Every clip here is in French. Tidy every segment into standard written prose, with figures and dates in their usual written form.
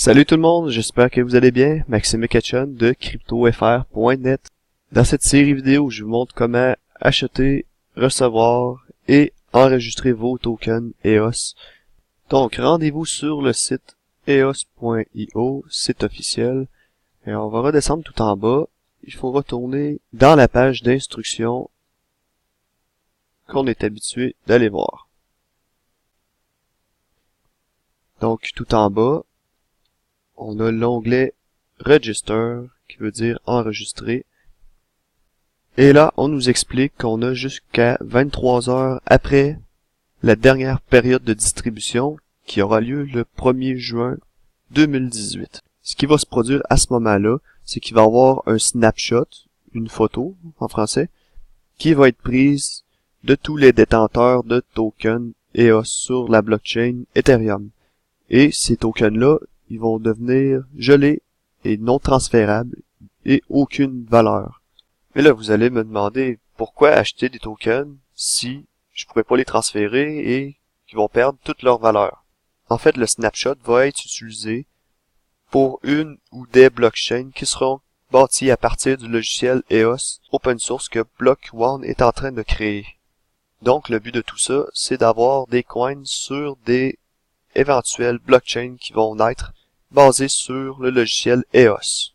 Salut tout le monde, j'espère que vous allez bien. Maxime Ketchon de CryptoFR.net. Dans cette série vidéo, je vous montre comment acheter, recevoir et enregistrer vos tokens EOS. Donc, rendez-vous sur le site eos.io, site officiel. Et on va redescendre tout en bas. Il faut retourner dans la page d'instruction qu'on est habitué d'aller voir. Donc, tout en bas, on a l'onglet Register, qui veut dire enregistrer. Et là, on nous explique qu'on a jusqu'à 23 heures après la dernière période de distribution, qui aura lieu le 1er juin 2018. Ce qui va se produire à ce moment-là, c'est qu'il va y avoir un snapshot, une photo en français, qui va être prise de tous les détenteurs de tokens EOS sur la blockchain Ethereum. Et ces tokens-là, ils vont devenir gelés et non transférables et aucune valeur. Mais là, vous allez me demander pourquoi acheter des tokens si je pourrais pas les transférer et qu'ils vont perdre toute leur valeur. En fait, le snapshot va être utilisé pour une ou des blockchains qui seront bâties à partir du logiciel EOS open source que Block One est en train de créer. Donc, le but de tout ça, c'est d'avoir des coins sur des éventuelles blockchains qui vont naître basées sur le logiciel EOS.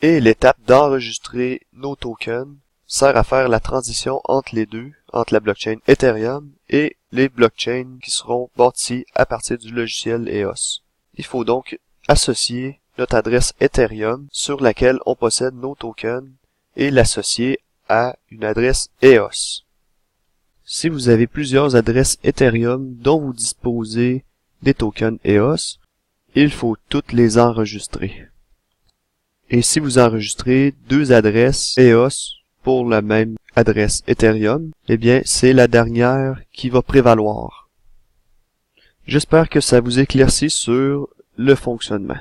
Et l'étape d'enregistrer nos tokens sert à faire la transition entre les deux, entre la blockchain Ethereum et les blockchains qui seront bâties à partir du logiciel EOS. Il faut donc associer notre adresse Ethereum sur laquelle on possède nos tokens et l'associer à une adresse EOS. Si vous avez plusieurs adresses Ethereum dont vous disposez des tokens EOS, il faut toutes les enregistrer. Et si vous enregistrez deux adresses EOS pour la même adresse Ethereum, eh bien, c'est la dernière qui va prévaloir. J'espère que ça vous éclaircit sur le fonctionnement.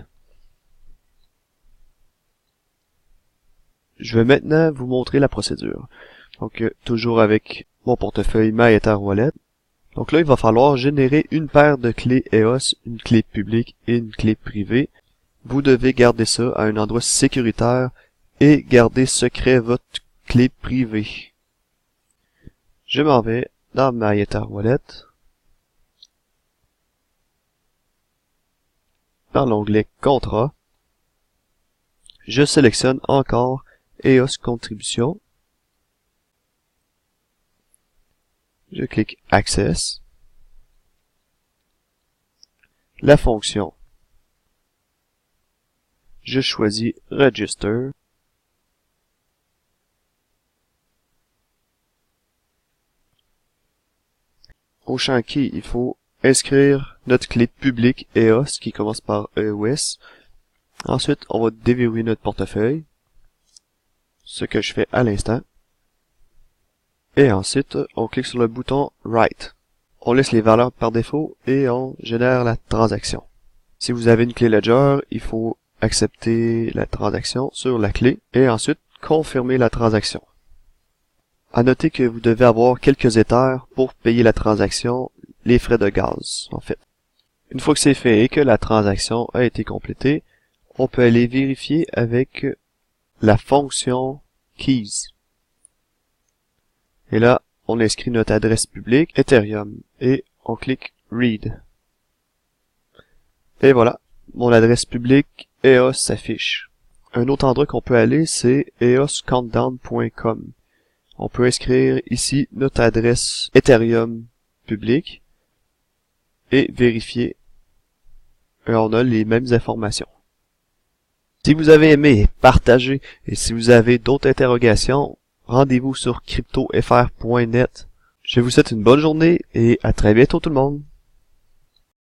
Je vais maintenant vous montrer la procédure. Donc, toujours avec mon portefeuille MyEtherWallet. Donc là, il va falloir générer une paire de clés EOS, une clé publique et une clé privée. Vous devez garder ça à un endroit sécuritaire et garder secret votre clé privée. Je m'en vais dans MyEtherWallet. Dans l'onglet Contrat, je sélectionne encore EOS Contribution. Je clique Access. La fonction. Je choisis Register. Au champ Key, il faut inscrire notre clé publique EOS qui commence par EOS. Ensuite, on va déverrouiller notre portefeuille. Ce que je fais à l'instant. Et ensuite, on clique sur le bouton Write. On laisse les valeurs par défaut et on génère la transaction. Si vous avez une clé Ledger, il faut accepter la transaction sur la clé et ensuite confirmer la transaction. À noter que vous devez avoir quelques Ethers pour payer la transaction, les frais de gaz, en fait. Une fois que c'est fait et que la transaction a été complétée, on peut aller vérifier avec la fonction Keys. Et là, on inscrit notre adresse publique, Ethereum, et on clique Read. Et voilà, mon adresse publique EOS s'affiche. Un autre endroit qu'on peut aller, c'est eoscountdown.com. On peut inscrire ici notre adresse Ethereum publique et vérifier. Et on a les mêmes informations. Si vous avez aimé, partagez, et si vous avez d'autres interrogations, rendez-vous sur CryptoFR.net. Je vous souhaite une bonne journée et à très bientôt tout le monde.